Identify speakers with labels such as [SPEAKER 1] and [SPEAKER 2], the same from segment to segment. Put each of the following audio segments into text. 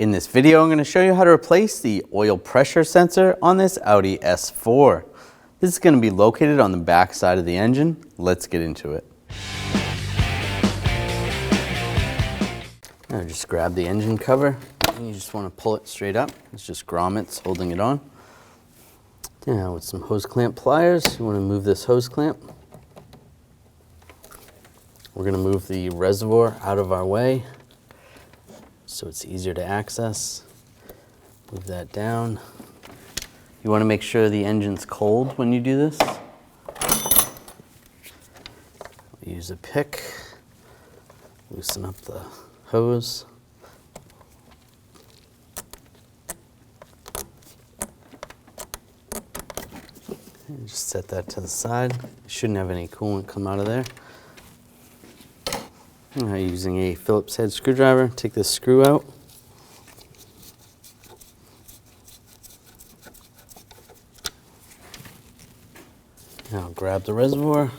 [SPEAKER 1] In this video, I'm going to show you how to replace the oil pressure sensor on this Audi S4. This is going to be located on the back side of the engine. Let's get into it. Now just grab the engine cover and you just want to pull it straight up. It's just grommets holding it on. Now with some hose clamp pliers, you want to move this hose clamp. We're going to move the reservoir out of our way so it's easier to access. Move that down. You want to make sure the engine's cold when you do this. Use a pick, loosen up the hose. And just set that to the side. You shouldn't have any coolant come out of there. Now using a Phillips head screwdriver, take this screw out. Now grab the reservoir.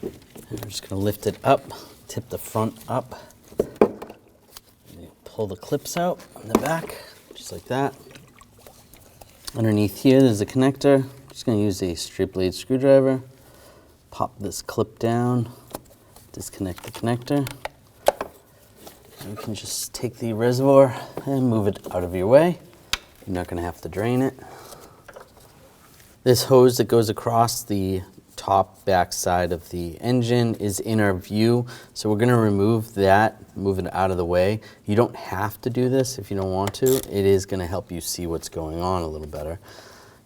[SPEAKER 1] And we're just going to lift it up, tip the front up. And pull the clips out on the back, just like that. Underneath here, there's a connector. I'm just going to use a straight blade screwdriver. Pop this clip down. Disconnect the connector. You can just take the reservoir and move it out of your way. You're not going to have to drain it. This hose that goes across the top back side of the engine is in our view, so we're going to remove that, move it out of the way. You don't have to do this if you don't want to. It is going to help you see what's going on a little better.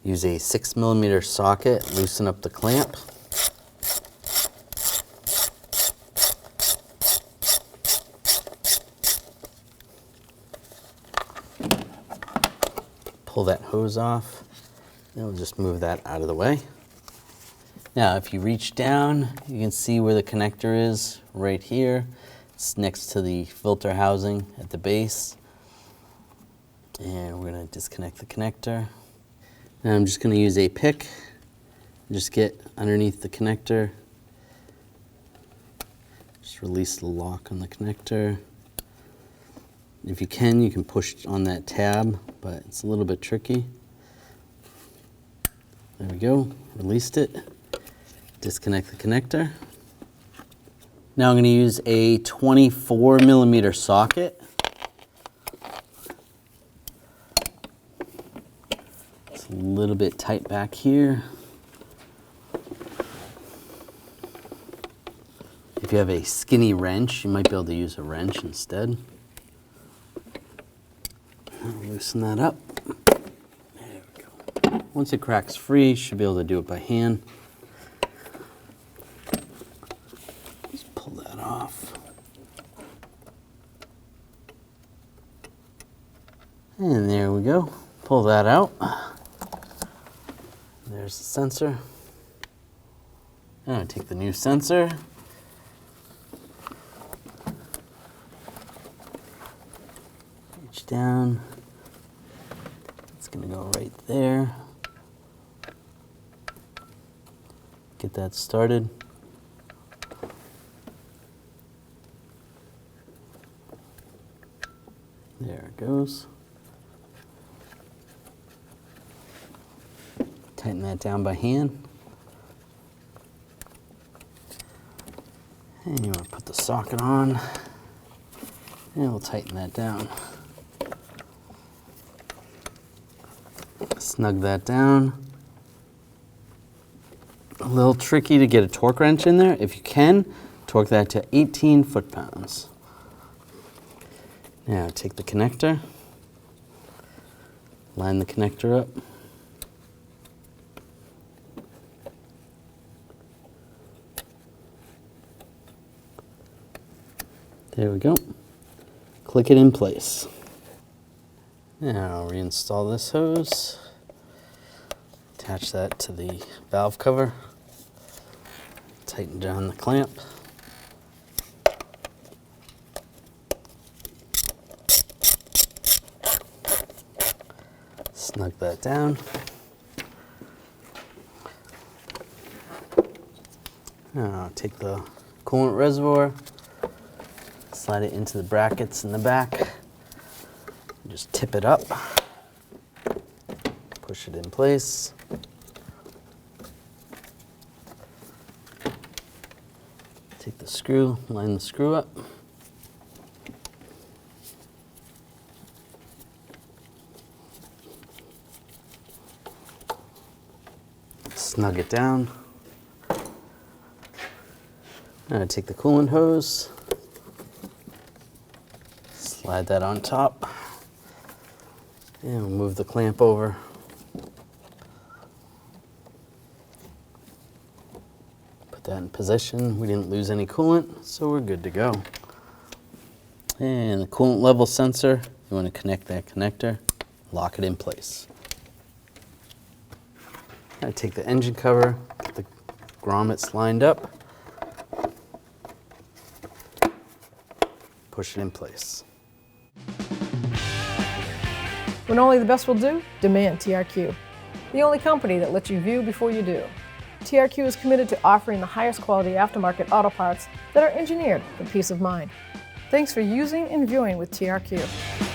[SPEAKER 1] Use a 6mm socket, loosen up the clamp. Pull that hose off, and we'll just move that out of the way. Now, if you reach down, you can see where the connector is right here. It's next to the filter housing at the base. And we're going to disconnect the connector. Now I'm just going to use a pick, just get underneath the connector. Just release the lock on the connector. If you can push on that tab, but it's a little bit tricky. There we go, released it. Disconnect the connector. Now I'm going to use a 24mm socket. It's a little bit tight back here. If you have a skinny wrench, you might be able to use a wrench instead. Loosen that up. There we go. Once it cracks free, you should be able to do it by hand. Just pull that off. And there we go. Pull that out. There's the sensor. Now take the new sensor. Reach down. It's going to go right there. Get that started. There it goes. Tighten that down by hand. And you want to put the socket on. And we'll tighten that down. Snug that down. A little tricky to get a torque wrench in there. If you can, torque that to 18 foot-pounds. Now take the connector, line the connector up. There we go. Click it in place. Now reinstall this hose. Attach that to the valve cover. Tighten down the clamp. Snug that down. Now take the coolant reservoir, slide it into the brackets in the back. Just tip it up, push it in place. Take the screw, line the screw up. Snug it down. Now take the coolant hose, slide that on top, and we'll move the clamp over. Put that in position. We didn't lose any coolant, so we're good to go. And the coolant level sensor, you want to connect that connector, lock it in place. Now take the engine cover, get the grommets lined up, push it in place.
[SPEAKER 2] When only the best will do, demand TRQ. The only company that lets you view before you do. TRQ is committed to offering the highest quality aftermarket auto parts that are engineered for peace of mind. Thanks for using and viewing with TRQ.